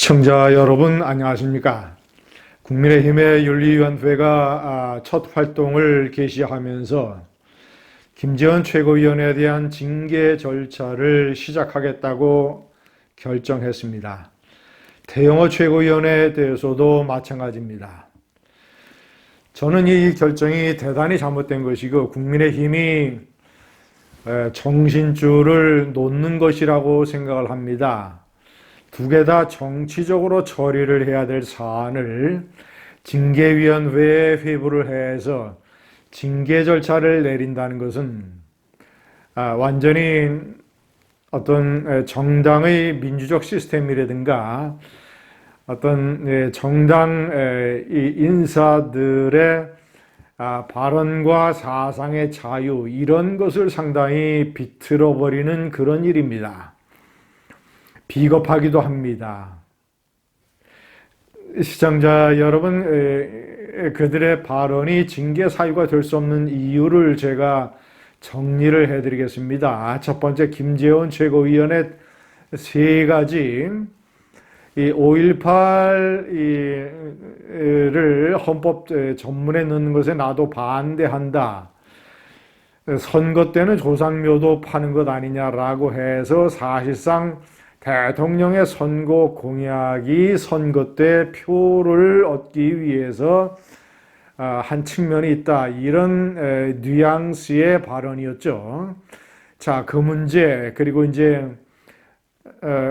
시청자 여러분 안녕하십니까? 국민의힘의 윤리위원회가 첫 활동을 개시하면서 김재원 최고위원에 대한 징계 절차를 시작하겠다고 결정했습니다. 태영호 최고위원에 대해서도 마찬가지입니다. 저는 이 결정이 대단히 잘못된 것이고 국민의힘이 정신줄을 놓는 것이라고 생각을 합니다. 두 개 다 정치적으로 처리를 해야 될 사안을 징계위원회에 회부를 해서 징계 절차를 내린다는 것은 완전히 어떤 정당의 민주적 시스템이라든가 어떤 정당 인사들의 발언과 사상의 자유 이런 것을 상당히 비틀어버리는 그런 일입니다. 비겁하기도 합니다. 시청자 여러분, 그들의 발언이 징계 사유가 될 수 없는 이유를 제가 정리를 해드리겠습니다. 첫 번째, 김재원 최고위원의 세 가지, 이 5.18을 헌법 전문에 넣는 것에 나도 반대한다. 선거 때는 조상묘도 파는 것 아니냐라고 해서 사실상 대통령의 선거 공약이 선거 때 표를 얻기 위해서 한 측면이 있다. 이런 뉘앙스의 발언이었죠. 자, 그 문제, 그리고 이제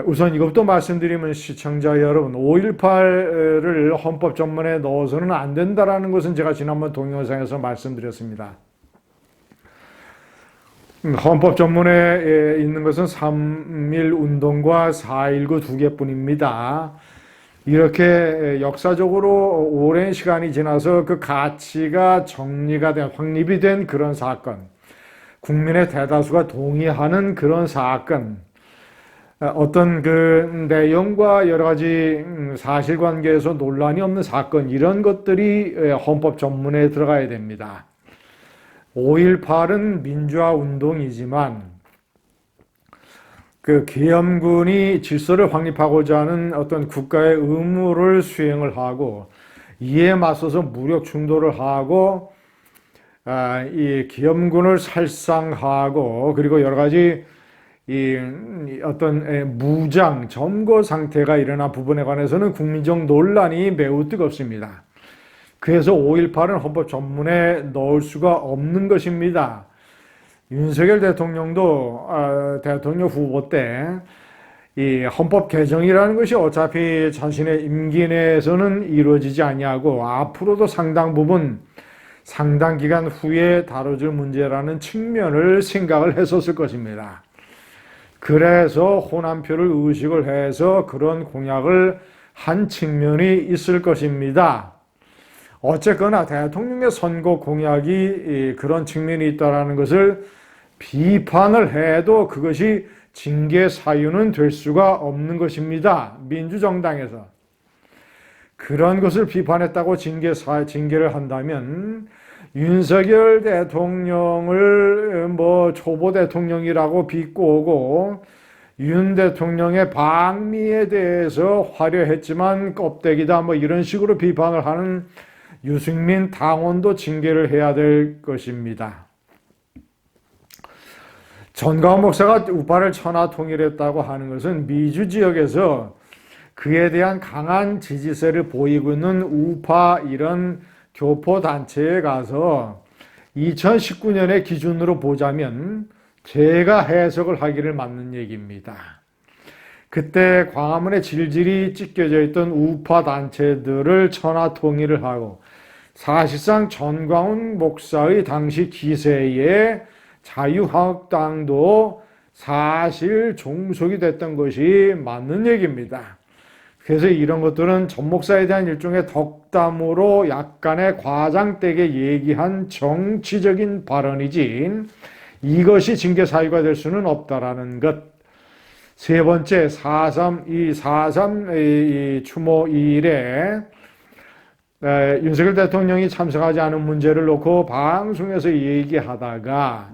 우선 이것부터 말씀드리면 시청자 여러분, 5.18을 헌법 전문에 넣어서는 안 된다라는 것은 제가 지난번 동영상에서 말씀드렸습니다. 헌법 전문에 있는 것은 3.1 운동과 4.19 두 개뿐입니다. 이렇게 역사적으로 오랜 시간이 지나서 그 가치가 정리가 된, 확립이 된 그런 사건, 국민의 대다수가 동의하는 그런 사건, 어떤 그 내용과 여러 가지 사실관계에서 논란이 없는 사건, 이런 것들이 헌법 전문에 들어가야 됩니다. 5.18은 민주화 운동이지만 그 계엄군이 질서를 확립하고자 하는 어떤 국가의 의무를 수행을 하고 이에 맞서서 무력 충돌을 하고 이 계엄군을 살상하고 그리고 여러 가지 이 어떤 무장 점거 상태가 일어난 부분에 관해서는 국민적 논란이 매우 뜨겁습니다. 그래서 5.18은 헌법 전문에 넣을 수가 없는 것입니다. 윤석열 대통령도 대통령 후보 때 이 헌법 개정이라는 것이 어차피 자신의 임기 내에서는 이루어지지 아니하고 앞으로도 상당 부분 상당 기간 후에 다뤄질 문제라는 측면을 생각을 했었을 것입니다. 그래서 호남표를 의식을 해서 그런 공약을 한 측면이 있을 것입니다. 어쨌거나 대통령의 선거 공약이 그런 측면이 있다는 것을 비판을 해도 그것이 징계 사유는 될 수가 없는 것입니다. 민주정당에서. 그런 것을 비판했다고 징계를 한다면 윤석열 대통령을 초보 대통령이라고 비꼬고 윤 대통령의 방미에 대해서 화려했지만 껍데기다 이런 식으로 비판을 하는 유승민 당원도 징계를 해야 될 것입니다. 전가훈 목사가 우파를 천하통일했다고 하는 것은 미주 지역에서 그에 대한 강한 지지세를 보이고 있는 우파 이런 교포단체에 가서 2019년의 기준으로 보자면 제가 해석을 하기를 맞는 얘기입니다. 그때 광화문에 질질이 찢겨져 있던 우파 단체들을 천하통일을 하고 사실상 전광훈 목사의 당시 기세에 자유한국당도 사실 종속이 됐던 것이 맞는 얘기입니다. 그래서 이런 것들은 전 목사에 대한 일종의 덕담으로 약간의 과장되게 얘기한 정치적인 발언이지 이것이 징계 사유가 될 수는 없다라는 것. 세 번째, 4.3 추모 2일에 윤석열 대통령이 참석하지 않은 문제를 놓고 방송에서 얘기하다가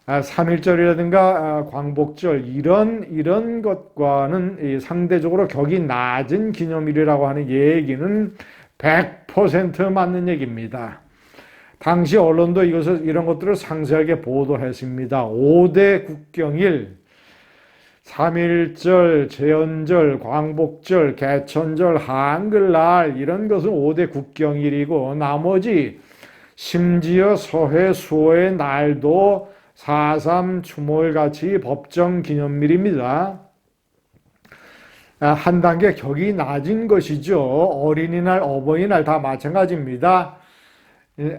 3.1절이라든가 광복절 이런 것과는 상대적으로 격이 낮은 기념일이라고 하는 얘기는 100% 맞는 얘기입니다. 당시 언론도 이런 것들을 상세하게 보도했습니다. 5대 국경일, 3.1절, 제헌절, 광복절, 개천절, 한글날 이런 것은 5대 국경일이고 나머지 심지어 서해 수호의 날도 4.3 추모일 같이 법정 기념일입니다. 한 단계 격이 낮은 것이죠. 어린이날, 어버이날 다 마찬가지입니다.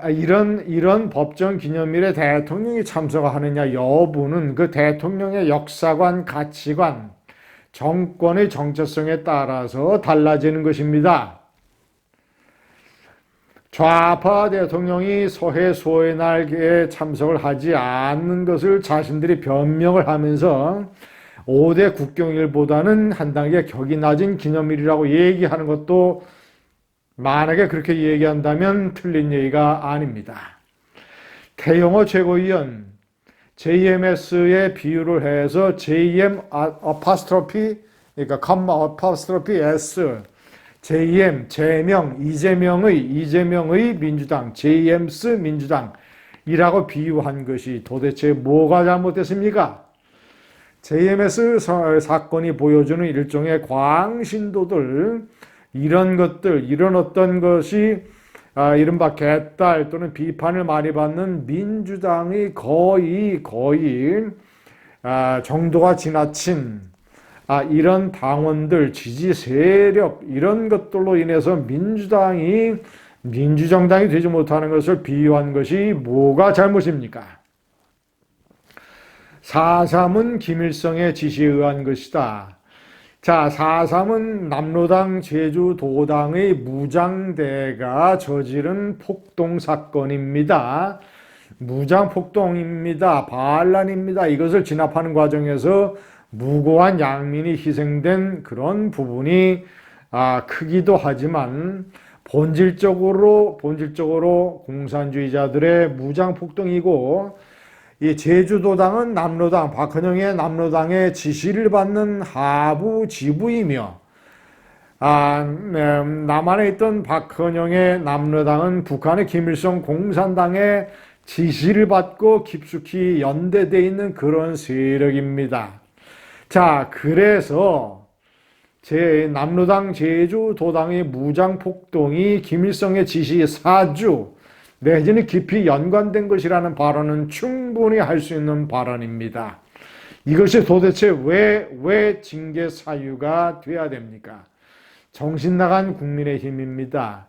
이런 법정 기념일에 대통령이 참석하느냐 여부는 그 대통령의 역사관, 가치관, 정권의 정체성에 따라서 달라지는 것입니다. 좌파 대통령이 서해 수호의 날에 참석을 하지 않는 것을 자신들이 변명을 하면서 5대 국경일보다는 한 단계 격이 낮은 기념일이라고 얘기하는 것도 만약에 그렇게 얘기한다면 틀린 얘기가 아닙니다. 태영호 최고위원 JMS에 비유를 해서 JM 아파스트로피 그러니까 컴마 아파스트로피 S JM 제명 이재명의 민주당 JMS 민주당이라고 비유한 것이 도대체 뭐가 잘못됐습니까? JMS 사건이 보여주는 일종의 광신도들 이런 어떤 것이 이른바 개딸 또는 비판을 많이 받는 민주당이 거의 정도가 지나친 이런 당원들, 지지 세력 이런 것들로 인해서 민주정당이 되지 못하는 것을 비유한 것이 뭐가 잘못입니까? 4.3은 김일성의 지시에 의한 것이다. 자, 4.3은 남로당 제주도당의 무장대가 저지른 폭동사건입니다. 무장폭동입니다. 반란입니다. 이것을 진압하는 과정에서 무고한 양민이 희생된 그런 부분이 크기도 하지만 본질적으로 공산주의자들의 무장폭동이고 이 제주도당은 남로당, 박헌영의 남로당의 지시를 받는 하부 지부이며 남한에 있던 박헌영의 남로당은 북한의 김일성 공산당의 지시를 받고 깊숙이 연대되어 있는 그런 세력입니다. 자, 그래서 남로당 제주도당의 무장폭동이 김일성의 지시 사주 내지는 깊이 연관된 것이라는 발언은 충분히 할 수 있는 발언입니다. 이것이 도대체 왜 징계 사유가 돼야 됩니까? 정신 나간 국민의힘입니다.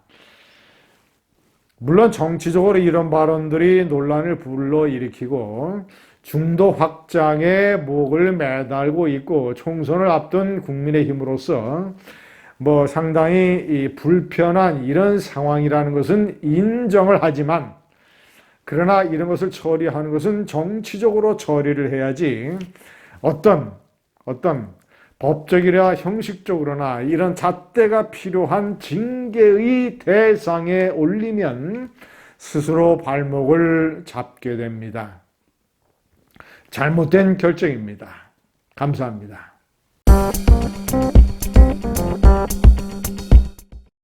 물론 정치적으로 이런 발언들이 논란을 불러일으키고 중도 확장에 목을 매달고 있고 총선을 앞둔 국민의힘으로서 상당히 불편한 이런 상황이라는 것은 인정을 하지만 그러나 이런 것을 처리하는 것은 정치적으로 처리를 해야지 어떤 법적이나 형식적으로나 이런 잣대가 필요한 징계의 대상에 올리면 스스로 발목을 잡게 됩니다. 잘못된 결정입니다. 감사합니다.